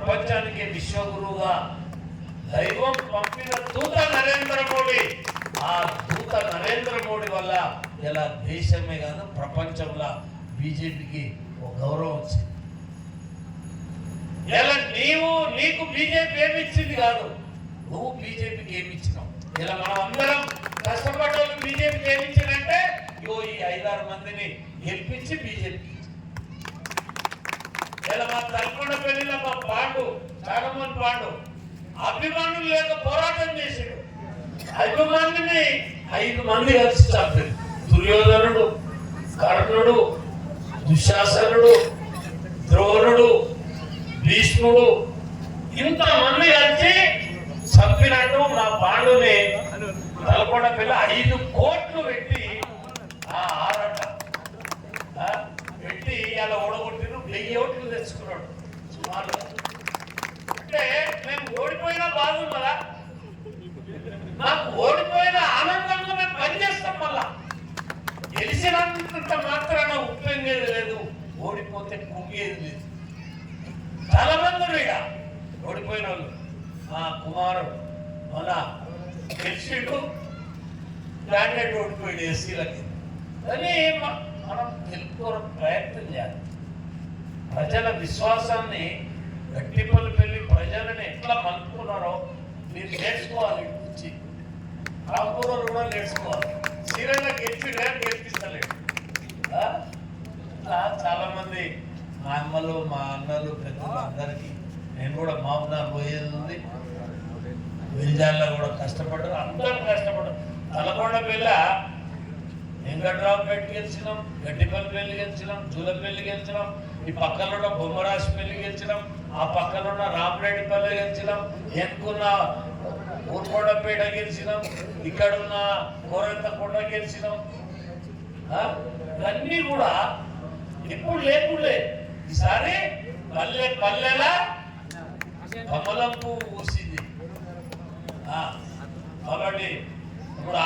ప్రపంచానికి విశ్వగురువుగా దైవం పంపిన దూత నరేంద్ర మోడీ. ఆ దూత నరేంద్ర మోడీ వల్ల ఇలా దేశమే కాదు ప్రపంచంలో బీజేపీకి ఒక గౌరవం వచ్చింది. ఇలా నీకు బీజేపీ ఏమి ఇచ్చింది కాదు, నువ్వు బీజేపీకి ఏమి ఇచ్చినావు. ఇలా మనం అందరం కష్టపడ్డ బీజేపీకి ఏమి ఇచ్చిందంటే ఈ 5-6 మందిని గెలిపించి బీజేపీకి ఇలా మా తల్కొండపల్లిలో మా పాండు చాగమోహన్ పాండు అభిమానులు లేక పోరాటం చేశాడు. అభిమానుని 5 మంది కలిసి చంపారు. దుర్యోధనుడు, కర్ణుడు, దుశ్శాసనుడు, ద్రోణుడు, భీష్ముడు ఇంతమంది కలిసి చంపినట్టు మా పాండుని తలకొండపల్లి 5 కోట్లు పెట్టి ఆరాట పెట్టి ఇలా ఓడగొట్టిన 1000 ఓట్లు తెచ్చుకున్నాడు సుమారు. అంటే మేము ఓడిపోయినా బాగున్నదా? నాకు ఓడిపోయిన ఆనందంగా మేము పనిచేస్తాం. మళ్ళా గెలిచినంత మాత్రాన ఉప్పొంగేది లేదు, ఓడిపోతే కుంగేది లేదు. చాలా మంది ఇక ఓడిపోయిన వాళ్ళు. మా కుమారుడు మళ్ళా గెలిచిండు, క్యాండిడేట్ ఓడిపోయాడు ఎస్సీలకి. కానీ మనం తెలుసుకోవడం ప్రయత్నం చేయాలి. ప్రజల విశ్వాసాన్ని గట్టిపల్లి ప్రజలని ఎట్లా మలుపుకున్నారో మీరు నేర్చుకోవాలి. వచ్చి రాంపూర్లో కూడా నేర్చుకోవాలి. సీరియల్గా గెలిపిస్తలేడు. చాలా మంది మా అమ్మలు, మా అన్నలు, పెద్దలు అందరికీ నేను కూడా మామూలు పోయేది ఉంది. విల్జాల్లో కూడా కష్టపడ్డారు, అందరూ కష్టపడ్డారు. తలకొండపల్లి వెంకట్రావుపేట గెలిచినాం, గడ్డిపల్లి గెలిచినాం, జూలపల్లి గెలిచినాం, ఈ పక్కన ఉన్న బొమ్మరాజుపల్లి గెలిచినాం, ఆ పక్కన ఉన్న రామరెడ్డిపల్లి గెలిచినాం, ఎన్నుకున్న ఊరుకొండపేట గెలిచినాం, ఇక్కడున్న కోరంతకొండ గెలిచినాం. ఇవన్నీ కూడా ఇప్పుడు లేకుండే. ఈసారి పల్లెలా కమలం పువ్వు పూసింది. కాబట్టి ఇప్పుడు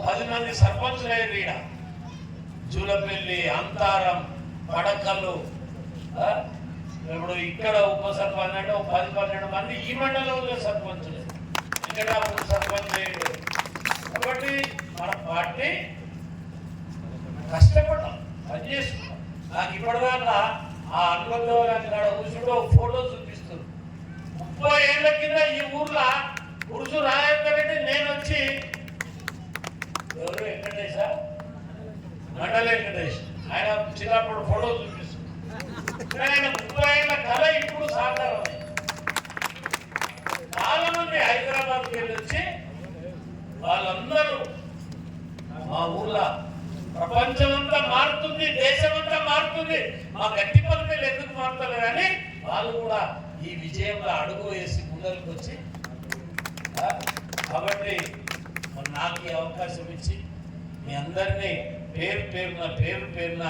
10 మంది సర్పంచులు అయ్యారు. ఈడ జూలపల్లి, అంతారం, పడకల్లు. ఇప్పుడు ఇక్కడ ఉప సర్పంచ్ అంటే 10-12 మంది ఈ మండలంలో సర్పంచులు. ఇక్కడ సర్పంచ్ అయ్యాడు. కాబట్టి మన పార్టీ కష్టపడ్డాం, పనిచేసుకున్నాం. నాకు ఇప్పటిదాకా ఆ అనుబంధం కాడ కూర్చుంటే ఫోటో చూపిస్తుంది. 30 ఏళ్ల కింద ఈ ఊర్లో ఉరుసు రాజేందర్ రెడ్డి నేను వచ్చి ఎవరు వెంకటేశ మండల వెంకటేష్ ఆయన చిన్నప్పుడు ఫోటో చూపిస్తుంది. ఆయన 30 ఏళ్ల కళ ఇప్పుడు సాకారం. చాలా మంది హైదరాబాద్కి వెళ్ళి వచ్చి వాళ్ళందరూ మా ఊర్లో ప్రపంచమంతా మారుతుంది, దేశమంతా మారుతుంది, మా గట్టిపల్లి ఎందుకు మారుతారు కానీ వాళ్ళు కూడా ఈ విజయంలో అడుగు వేసి ముందరికి వచ్చి. కాబట్టి నాకు ఈ అవకాశం ఇచ్చి మీ అందరినీ పేరు పేరున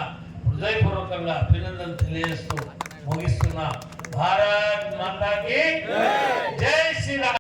హృదయపూర్వకంగా అభినందన తెలియజేస్తూ ముగిస్తున్నా. భారత్ మాతాకి జై శ్రీరామ్.